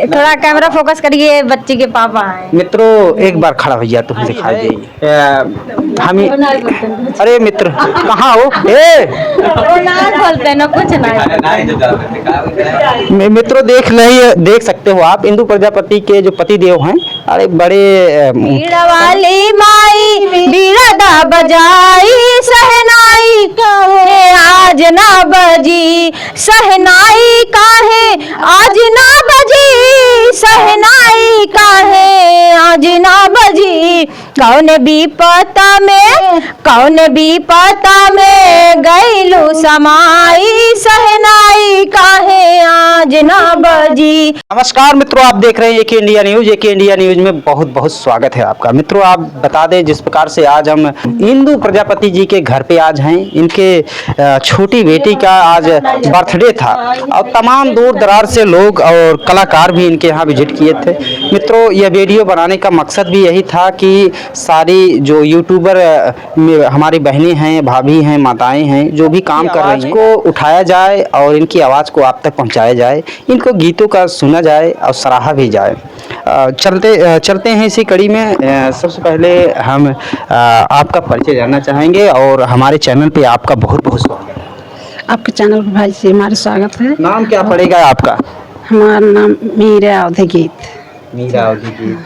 थोड़ा camera focus करिए, बच्ची के पापा हैं। मित्रों एक बार खड़ा भैया तुम दिखाई दे हम। अरे मित्र कहाँ हो? बोलते हैं ना कुछ नहीं। मित्रों देख सकते हो आप, इंदु प्रजापति के जो पति देव हैं, अरे बड़े बीड़ा वाली माई बीड़ा दा बजाई, सहनाई काहे आज ना बजी, सहनाई काहे आज ना बजी, सहनाई काहे आज ना बजी। कौन विपता में गईलू समाई, सहनाई काहे आज ना बजी। नमस्कार मित्रों, आप देख रहे हैं एक इंडिया न्यूज। एक इंडिया न्यूज में बहुत बहुत स्वागत है आपका। मित्रों आप बता दें, जिस प्रकार से आज हम इंदु प्रजापति जी के घर पे आज हैं, इनके छोटी बेटी का आज बर्थडे था और तमाम दूर दराज से लोग और कलाकार भी इनके यहाँ विजिट किए थे। मित्रों यह वीडियो बनाने का मकसद भी यही था कि सारी जो यूट्यूबर हमारी बहनें हैं, भाभी हैं, माताएं हैं, जो भी काम कर रही हैं, को उठाया जाए और इनकी आवाज़ को आप तक पहुँचाया जाए, इनको गीतों का सुना जाए और सराहा भी जाए। चलते हैं इसी कड़ी में। सबसे पहले हम आपका परिचय जानना चाहेंगे और हमारे चैनल पे आपका बहुत बहुत स्वागत है। आपके चैनल पर भाई से हमारा स्वागत है। नाम क्या पड़ेगा आपका? हमारा नाम मीरा अवधि गीत। मीरा अवधि गीत।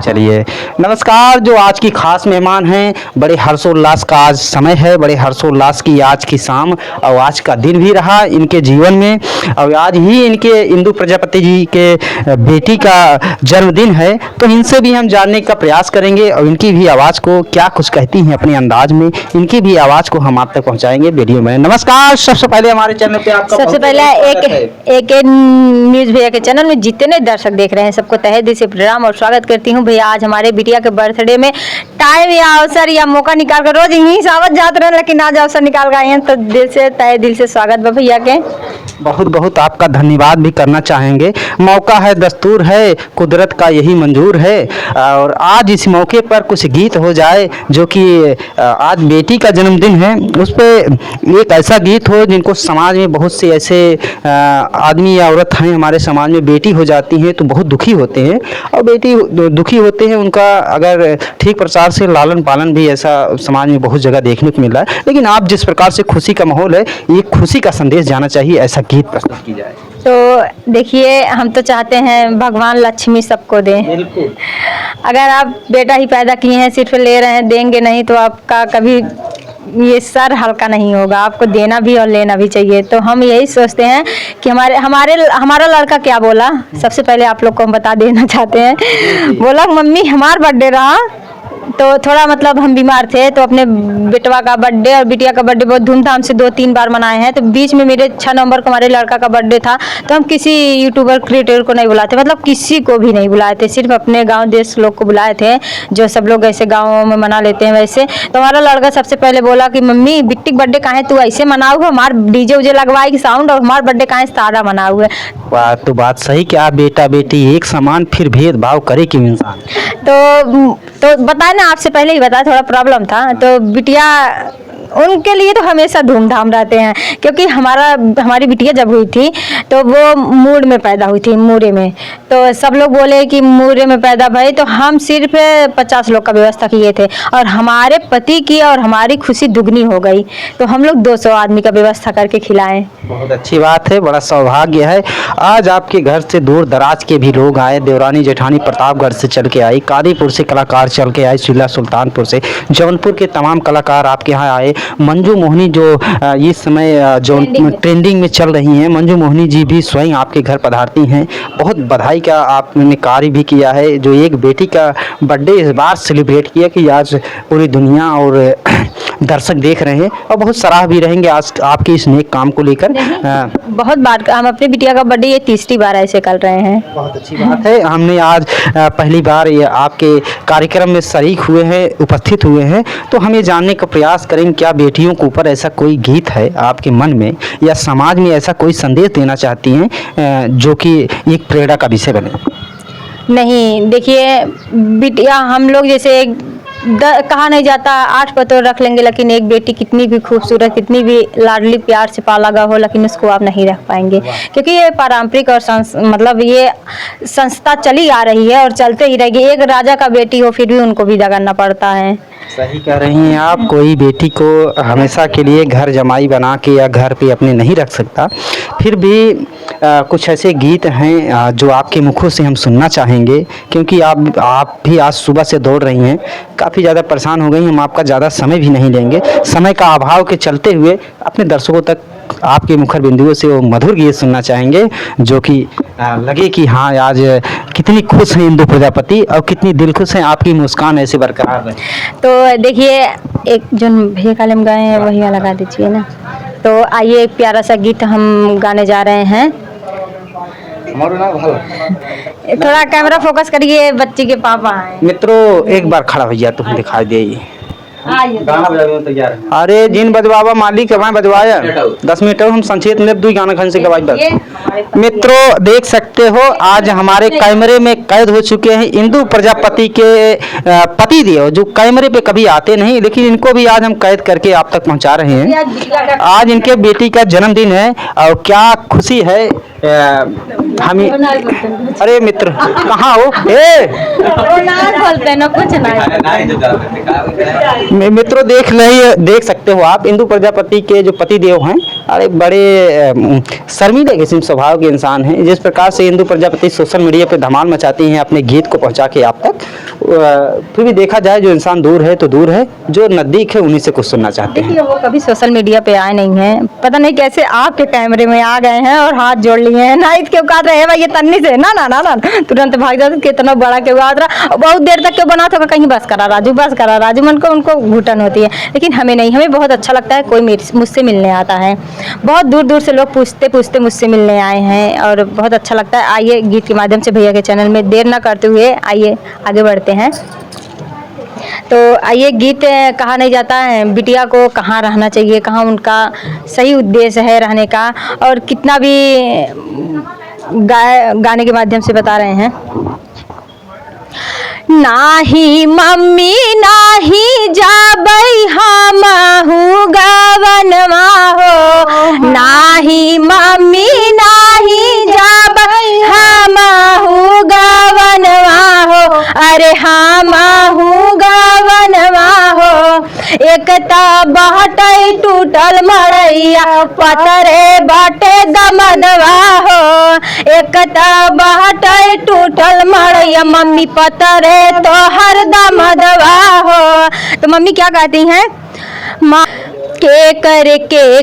चलिए नमस्कार। जो आज की खास मेहमान हैं, बड़े हर्षोल्लास का आज समय है, बड़े हर्षोल्लास की आज की शाम और आज का दिन भी रहा इनके जीवन में। और आज ही इनके इंदु प्रजापति जी के बेटी का जन्मदिन है, तो इनसे भी हम जानने का प्रयास करेंगे और इनकी भी आवाज़ को क्या कुछ कहती हैं अपने अंदाज में, इनकी भी आवाज़ को हम आप तक पहुँचाएंगे वीडियो में। नमस्कार। सबसे पहले हमारे चैनल पे आपका सबसे पहले एक न्यूज भैया के चैनल में जितने दर्शक देख रहे हैं सबको तहे दिल से प्रणाम और स्वागत करती हूँ। भैया आज हमारे बिटिया के बर्थडे में टाइम या अवसर या मौका निकाल कर, रोज यहीं सावत जाते रहे लेकिन आज अवसर निकाल कर आए हैं, तो तहे दिल से स्वागत बा भैया के। बहुत बहुत आपका धन्यवाद भी करना चाहेंगे। मौका है, दस्तूर है, कुदरत का यही मंजूर है और आज इस मौके पर कुछ गीत हो जाए, जो कि आज बेटी का जन्मदिन है, उस पर एक ऐसा गीत हो जिनको समाज में बहुत से ऐसे आदमी या औरत हैं हमारे समाज में, बेटी हो जाती हैं तो बहुत दुखी होते हैं और बेटी दुखी होते हैं, उनका अगर ठीक प्रकार से लालन पालन भी ऐसा समाज में बहुत जगह देखने को मिल रहा है। लेकिन आप जिस प्रकार से खुशी का माहौल है, ये खुशी का संदेश जाना चाहिए, ऐसा गीत प्रस्तुत की जाए। तो देखिए, हम तो चाहते हैं भगवान लक्ष्मी सबको दें। बिल्कुल। अगर आप बेटा ही पैदा किए हैं, सिर्फ ले रहे हैं, देंगे नहीं तो आपका कभी ये सर हल्का नहीं होगा। आपको देना भी और लेना भी चाहिए। तो हम यही सोचते हैं कि हमारा लड़का क्या बोला, सबसे पहले आप लोग को हम बता देना चाहते हैं। बोला मम्मी हमारा बर्थडे रहा तो थोड़ा मतलब हम बीमार थे, तो अपने बेटवा का बर्थडे और बिटिया का बर्थडे बहुत धूमधाम से 2-3 बार मनाए हैं। तो बीच में मेरे 6 नवंबर को हमारे लड़का का बर्थडे था, तो हम किसी यूट्यूबर क्रिएटर को नहीं बुलाते, मतलब किसी को भी नहीं बुलाए थे, सिर्फ अपने गांव देश लोग को बुलाए थे, जो सब लोग ऐसे गाँव में मना लेते हैं वैसे। तो हमारा लड़का सबसे पहले बोला कि मम्मी बिट्टी बर्थडे कहाँ तू ऐसे मनाओ, हमारे डीजे उजे लगवाएगी साउंड, और हमारा बर्थडे कहाँ सारा मनाओ है। तो बात सही कि आप बेटा बेटी एक समान, फिर भेदभाव करे क्यों इंसान। तो बताए ना, आपसे पहले ही बताया थोड़ा प्रॉब्लम था। तो बिटिया उनके लिए तो हमेशा धूमधाम रहते हैं, क्योंकि हमारी बिटिया जब हुई थी तो वो मूड में पैदा हुई थी, मूरे में। तो सब लोग बोले कि मूरे में पैदा भाई, तो हम सिर्फ 50 लोग का व्यवस्था किए थे और हमारे पति की और हमारी खुशी दुगनी हो गई, तो हम लोग 200 आदमी का व्यवस्था करके खिलाएं। बहुत अच्छी बात है, बड़ा सौभाग्य है। आज आपके घर से दूर दराज के भी लोग आए, देवरानी जेठानी प्रतापगढ़ से चल के आई, कादीपुर से कलाकार चल के आए, जिला सुल्तानपुर से, जौनपुर के तमाम कलाकार आपके यहाँ आए। मंजू मोहिनी जो इस समय जो ट्रेंडिंग में चल रही हैं, मंजू मोहिनी जी भी स्वयं आपके घर पधारती हैं। बहुत बधाई का आपने कार्य भी किया है, जो एक बेटी का बर्थडे इस बार सेलिब्रेट किया कि आज पूरी दुनिया और दर्शक देख रहे हैं और बहुत सराह भी रहेंगे आज आपके इस नेक काम को लेकर। बहुत बार हम अपनी बिटिया का बर्थडे ये तीसरी बार ऐसे कर रहे हैं। बहुत अच्छी बात है। हमने आज पहली बार ये आपके कार्यक्रम में शरीक हुए हैं, उपस्थित हुए हैं, तो हम ये जानने का प्रयास करेंगे क्या बेटियों के ऊपर ऐसा कोई गीत है आपके मन में या समाज में ऐसा कोई संदेश देना चाहती हैं जो कि एक प्रेरणा का विषय बने। नहीं देखिए, बिटिया हम लोग जैसे कहा नहीं जाता 8 पतों रख लेंगे, लेकिन एक बेटी कितनी भी खूबसूरत, कितनी भी लाडली प्यार से पाला गया हो, लेकिन उसको आप नहीं रख पाएंगे, क्योंकि ये पारंपरिक और मतलब ये संस्था चली आ रही है और चलते ही रहेगी। एक राजा का बेटी हो फिर भी उनको विदा करना पड़ता है। सही कह रही हैं आप। कोई बेटी को हमेशा के लिए घर जमाई बना के या घर पे अपने नहीं रख सकता। फिर भी कुछ ऐसे गीत हैं जो आपके मुखों से हम सुनना चाहेंगे, क्योंकि आप भी आज सुबह से दौड़ रही हैं, काफ़ी ज़्यादा परेशान हो गई। हम आपका ज़्यादा समय भी नहीं लेंगे, समय का अभाव के चलते हुए अपने दर्शकों तक आपके मुखर बिंदुओं से वो मधुर गीत सुनना चाहेंगे जो कि लगे कि हाँ आज कितनी खुश हैं इंदु प्रजापति और कितनी दिल खुश हैं, आपकी मुस्कान ऐसे बरकरार रहे। तो देखिए, एक जो भैया कालम गाए हैं वही वाला गा दीजिए ना। तो आइए एक प्यारा सा गीत हम गाने जा रहे हैं। थोड़ा कैमरा फोकस करिए, बच्ची के पापा हैं। मित्रों एक बार खड़ा भैया तुम दिखाई दे। गाना बजाने तैयार है। अरे जिन बजवावा मालिक हमारे बजवाया 10 मिनट हम संक्षेप में 2 गाना खन से गवाई बस। मित्रों देख सकते हो आज हमारे कैमरे में कैद हो चुके हैं इंदु प्रजापति के पति देव, जो कैमरे पे कभी आते नहीं, लेकिन इनको भी आज हम कैद करके आप तक पहुंचा रहे हैं। आज इनके बेटी का जन्मदिन है और क्या खुशी है हम। अरे मित्र कहाँ हो? बोलते ना कुछ नहीं। मित्रों देख सकते हो आप इंदु प्रजापति के जो पति देव हैं, अरे बड़े शर्मीले किस्म स्वभाव के इंसान हैं। जिस प्रकार से इंदु प्रजापति सोशल मीडिया पे धमाल मचाती हैं अपने गीत को पहुंचा के आप तक, फिर भी देखा जाए जो इंसान दूर है तो दूर है, जो नजदीक है उन्हीं से कुछ सुनना चाहते हैं। देखिए वो कभी सोशल मीडिया पे आए नहीं हैं, पता नहीं कैसे आपके कैमरे में आ गए हैं और हाथ जोड़ लिए हैं। ना इसके औकात रहे भाई ये तन्नी से ना ना ना ना तुरंत भाग जाते, कितना बड़ा के औकात रहा, बहुत देर तक क्यों बना था, कहीं बस करा राजू मन को उनको घुटन होती है, लेकिन हमें नहीं। हमें बहुत अच्छा लगता है कोई मुझसे मिलने आता है। बहुत दूर दूर से लोग पूछते मुझसे मिलने आए हैं और बहुत अच्छा लगता है। आइए गीत के माध्यम से भैया के चैनल में देर ना करते हुए आइए आगे बढ़ते हैं। तो आइए गीत कहा नहीं जाता है बिटिया को कहाँ रहना चाहिए, कहाँ उनका सही उद्देश्य है रहने का, और कितना भी गाने के माध्यम से बता रहे हैं। नाही मम्मी नाही जाबई हमहु गवनवा हो, नाही मम्मी नाही जाबई हमहु गवनवा हो, अरे हमहु गवनवा हो। एकता बाटे टूटल मड़ैया पतरे बाटे दमदवा हो, एकता बाटे टूटल मड़ैया मम्मी पतरे तो हर दमदवा हो। तो मम्मी क्या कहती हैं, माँ के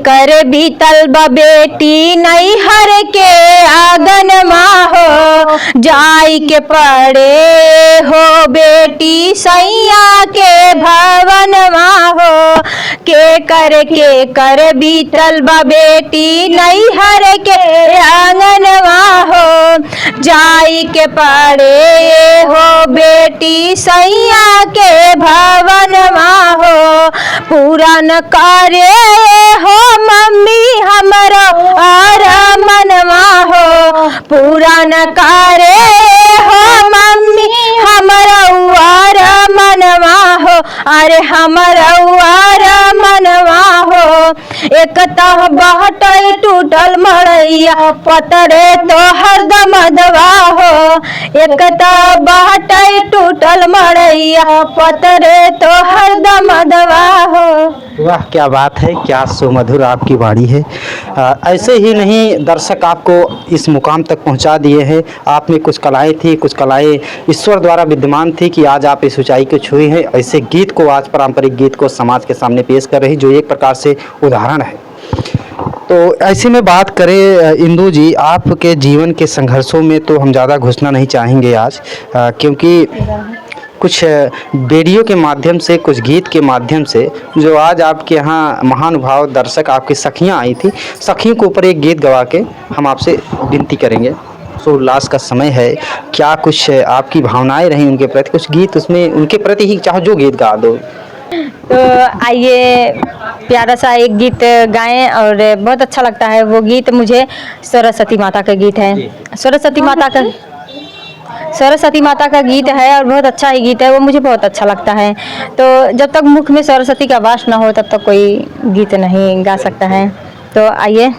कर बीतल बेटी नहीं हर के आंगन माँ हो, जाई के पड़े हो बेटी सैया के भवन माँ हो। के कर बीतल बेटी नहीं हर के आंगन माँ हो, जाई के पड़े हो बेटी सैया के भवन माँ हो। पूरा न करे हो मम्मी हमारा और मनवा हो, पूरा न करे हो मम्मी हमारा और मनवा हो, अरे हमारा और मनवा हो। एकता बाटे टूटल मड़ैया पतरे तो हरदम दवा हो, एकता बाटे टूटल मड़ैया पतरे तो हरदम दवा हो। वाह क्या बात है, क्या सुमधुर आपकी वाणी है। ऐसे ही नहीं दर्शक आपको इस मुकाम तक पहुंचा दिए हैं। आप में कुछ कलाएं थी, कुछ कलाएं ईश्वर द्वारा विद्यमान थी कि आज आप इस ऊंचाई को छुए हैं। ऐसे गीत को, आज पारंपरिक गीत को समाज के सामने पेश कर रही, जो एक प्रकार से उदाहरण है। तो ऐसे में बात करें इंदु जी, आपके जीवन के संघर्षों में तो हम ज़्यादा घुसना नहीं चाहेंगे आज, क्योंकि कुछ वीडियो के माध्यम से, कुछ गीत के माध्यम से जो आज आपके यहाँ महानुभाव दर्शक आपकी सखियाँ आई थी, सखियों के ऊपर एक गीत गवा के हम आपसे विनती करेंगे। तो उल्लास का समय है, क्या कुछ आपकी भावनाएं रहीं उनके प्रति, कुछ गीत उसमें उनके प्रति ही चाहो जो गीत गा दो। तो आइए प्यारा सा एक गीत गाएं, और बहुत अच्छा लगता है वो गीत मुझे। सरस्वती माता का गीत है, सरस्वती माता का सरस्वती माता का गीत है और बहुत अच्छा ही गीत है, वो मुझे बहुत अच्छा लगता है। तो जब तक मुख में सरस्वती का वास ना हो तब तक कोई गीत नहीं गा सकता है। तो आइए।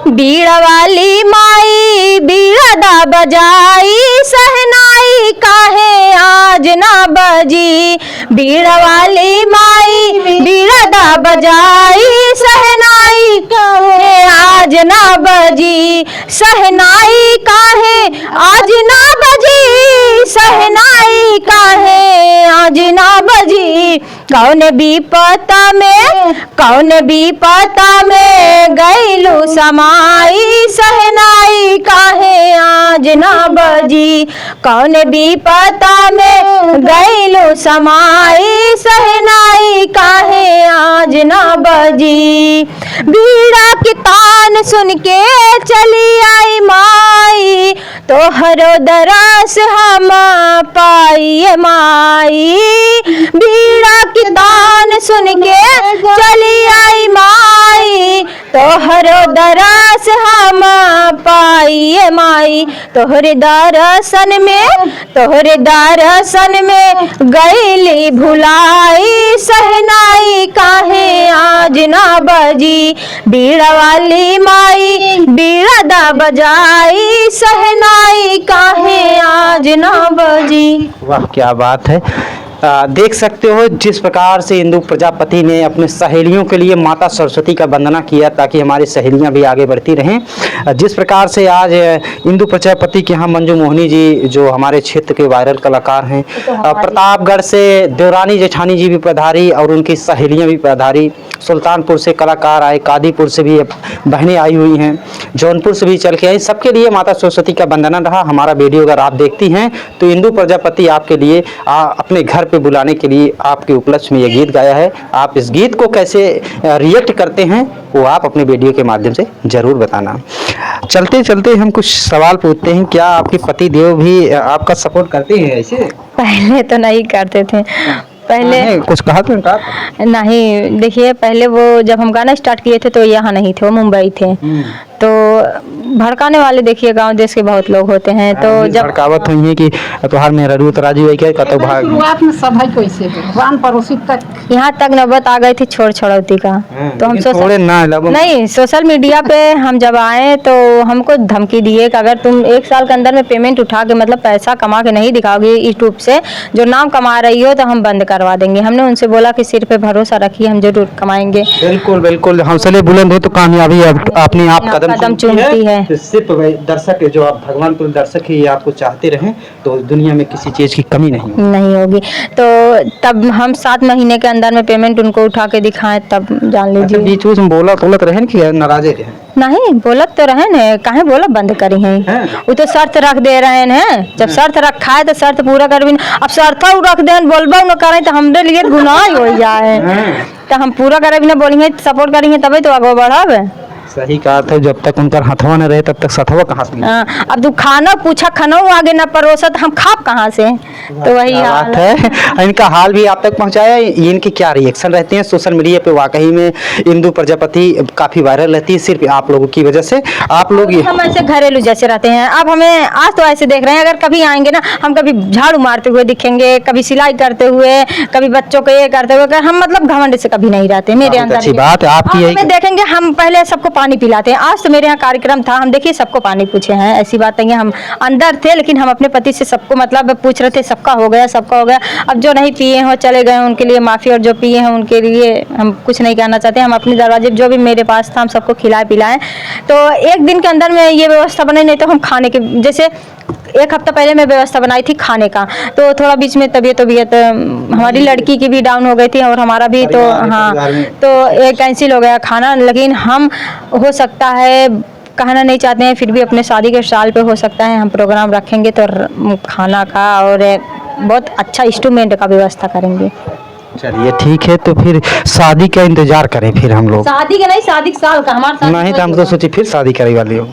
बीड़ा वाली माई बीड़ा दा बजाई, सहनाई काहे आज ना बजी। बीड़ा वाली माई बीड़ा दा बजाई, सहनाई काहे आज ना बजी। सहनाई काहे आज ना बजी, सहनाई काहे आज ना बजी। कौन विपता में गईलू समाई, सहनाई काहे आज ना बजी। कौन विपता में गईलू समाई, सहनाई काहे आज ना बजी। बीड़ा की तान सुन के चली आई माई, तोहरो दरस हम पाई माई। बीड़ा की तान सुन के चली आई माई, तोहरो दरस हम पाई माई। तोहरे दर्शन में गईली भुलाई, सहनाई काहे आज ना बजी। बीड़ा वाली माई बीड़ा दा बजाई, सहनाई काहे आज ना बजी। वाह क्या बात है। देख सकते हो जिस प्रकार से इंदु प्रजापति ने अपने सहेलियों के लिए माता सरस्वती का वंदना किया ताकि हमारी सहेलियां भी आगे बढ़ती रहें। जिस प्रकार से आज इंदु प्रजापति के यहाँ मंजू मोहनी जी जो हमारे क्षेत्र के वायरल कलाकार हैं, प्रतापगढ़ से देवरानी जेठानी जी भी पधारी और उनकी सहेलियां भी पधारी। सुल्तानपुर से कलाकार आए, कादीपुर से भी बहनें आई हुई हैं, जौनपुर से भी चल के आई। सबके लिए माता सरस्वती का वंदना रहा। हमारा वीडियो अगर आप देखती हैं तो इंदु प्रजापति आपके लिए अपने घर पे बुलाने के लिए आपके उपलक्ष्य में ये गीत गाया है। आप इस गीत को कैसे रिएक्ट करते हैं वो आप अपने वीडियो के माध्यम से ज़रूर बताना। चलते चलते हम कुछ सवाल पूछते हैं। क्या आपके पति देव भी आपका सपोर्ट करते हैं ऐसे? पहले तो नहीं करते थे, पहले कुछ कहा तो नहीं। देखिए पहले वो जब हम गाना स्टार्ट किए थे तो यहाँ नहीं थे, वो मुंबई थे। तो भड़काने वाले देखिए गांव देश के बहुत लोग होते हैं। तो जब भड़कावत हुई है कि तोहार में रू तो राजी हुई क्या तो भाग शुरुआत में सब है कैसे भगवान पड़ोसी तक यहाँ तक नौबत आ गई थी छोड़ छड़ौती का। तो हम नहीं सोशल मीडिया पे हम जब आए तो हमको धमकी दिए कि अगर तुम 1 साल के अंदर में पेमेंट उठा के मतलब पैसा कमा के नहीं दिखाओगे यूट्यूब से जो नाम कमा रही हो तो हम बंद करवा देंगे। हमने उनसे बोला कि सिर पे भरोसा रखिए, हम जरूर कमाएंगे। बिल्कुल बिल्कुल, हौसले बुलंद हो तो कामयाबी अपने आप कदम चुनती है। सिर्फ दर्शक जो आप भगवान को दर्शक ही आपको चाहते रहें तो दुनिया में किसी चीज की कमी नहीं होगी। तो तब हम 7 महीने के अंदर में पेमेंट उनको उठा के दिखाएं तब जान लीजिए। बीच में बोलत रहे कि नाराजे रहे? नहीं बोलत तो रहे न, काहे बोला बंद करी हैं। वो तो शर्त रख दे रहे हैं, जब शर्त रखा है तो शर्त पूरा कर भी। अब शर्त रख दे बोलबा न करें तो हमरे लिए गुनाह हो जाए। तो हम पूरा करे भी न बोलेंगे सपोर्ट करेंगे तभी तो आगे बढ़ावे। सही कहा था, जब तक उनका हथवा न रहे तब तक सथवा कहाँ से। अब तू खाना पूछा खाना आगे न परोसा तो हम खाप कहाँ से। तो वही बात है। इनका हाल भी आप तक पहुंचाया। इनके क्या रिएक्शन रहते हैं सोशल मीडिया पे? वाकई में इंदु प्रजापति काफी वायरल रहती है सिर्फ आप लोगों की वजह से। आप लोग हम ऐसे घरेलू जैसे रहते हैं। अब हमें आज तो ऐसे देख रहे हैं, अगर कभी आएंगे ना हम कभी झाड़ू मारते हुए दिखेंगे, कभी सिलाई करते हुए, कभी बच्चों को ये करते हुए। हम मतलब घमंड से कभी नहीं रहते। मेरे अंदर अच्छी बात है आपकी। हमें देखेंगे हम पहले सबको पानी पिलाते हैं। आज तो मेरे यहाँ कार्यक्रम था, हम देखिए सबको पानी पूछे हैं। ऐसी बात नहीं है, हम अंदर थे लेकिन हम अपने पति से सबको मतलब पूछ रहे थे सबका हो गया सबका हो गया। अब जो नहीं पिए हो चले गए उनके लिए माफ़ी, और जो पिए हैं उनके लिए हम कुछ नहीं कहना चाहते। हम अपने दरवाजे जो भी मेरे पास था हम सबको खिलाए पिलाएं। तो 1 दिन के अंदर में ये व्यवस्था बने, नहीं तो हम खाने के जैसे 1 हफ्ता पहले मैं व्यवस्था बनाई थी खाने का। तो थोड़ा बीच में तबीयत हमारी लड़की की भी डाउन हो गई थी और हमारा भी। तो हाँ तो एक कैंसिल हो गया खाना। लेकिन हम हो सकता है कहना नहीं चाहते हैं, फिर भी अपने शादी के साल पे हो सकता है हम प्रोग्राम रखेंगे तो खाना का और बहुत अच्छा इंस्ट्रूमेंट का व्यवस्था करेंगे। चलिए ठीक है, तो फिर शादी का इंतजार करें फिर हम लोग। शादी का नहीं, शादी के साल का हमारा नहीं तो हम तो सोचे फिर शादी करे वाली हो।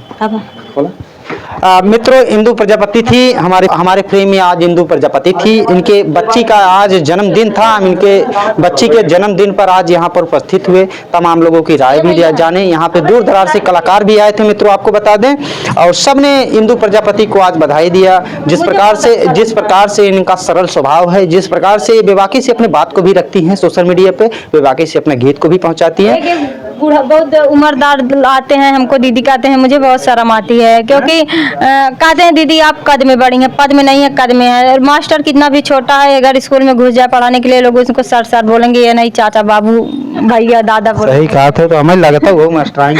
मित्रों, इंदु प्रजापति थी हमारे फ्रेम में। आज इंदु प्रजापति थी, इनके बच्ची का आज जन्मदिन था। हम इनके बच्ची के जन्मदिन पर आज यहाँ पर उपस्थित हुए, तमाम लोगों की राय भी लिया जाने। यहाँ पे दूर दराज से कलाकार भी आए थे मित्रों, आपको बता दें, और सबने इंदु प्रजापति को आज बधाई दिया। जिस प्रकार से इनका सरल स्वभाव है, जिस प्रकार से बेबाकी से अपने बात को भी रखती हैं सोशल मीडिया पे, बेबाकी से अपने गीत को भी पहुंचाती हैं। बूढ़ा बहुत उम्रदार आते हैं, हमको दीदी कहते हैं, मुझे बहुत शर्म आती है, क्योंकि कहते हैं दीदी आप कद में बड़ी हैं, पद में नहीं है कद में है। मास्टर कितना भी छोटा है, अगर स्कूल में घुस जाए पढ़ाने के लिए, लोग उसको सर सर बोलेंगे, ये नहीं चाचा बाबू भैया दादा बोलेंगे। सही कहा था, तो हमें लगता है वो मास्टर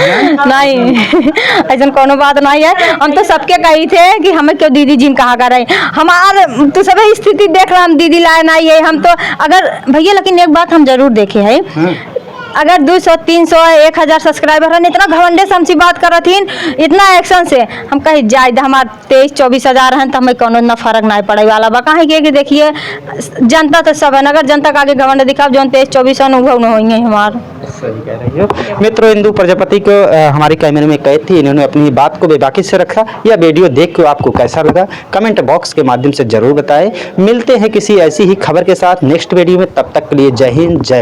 नहीं ऐसा कोनो बात नहीं है। हम तो सबके कही थे कि हमें क्यों दीदी जिन कहा कर रहे, हमार तो सभी स्थिति देख रहे हम दीदी लाए नहीं है। हम तो अगर भैया, लेकिन एक बात हम जरूर देखे है, अगर 200 300 1000 सब्सक्राइबर है, इतना घमंडे से हमसे बात कर रही थी, इतना एक्शन से हम कहीं जाए हमारे 23-24 हजार हैं, तो हमें कोनो इतना फर्क नहीं पड़े वाला बा। कहीं कि देखिए जनता तो सब है, अगर जनता का आगे घमंड दिखाओ जो 23-24 अनुभव न होंगे हमारे। सही कह रही हो मित्रों। इंदु प्रजापति को हमारे कैमरे में कैद थी, इन्होंने अपनी बात को बेबाकी से रखा। यह वीडियो देख के आपको कैसा लगा, कमेंट बॉक्स के माध्यम से जरूर बताएं। मिलते हैं किसी ऐसी ही खबर के साथ नेक्स्ट वीडियो में, तब तक के लिए जय हिंद जय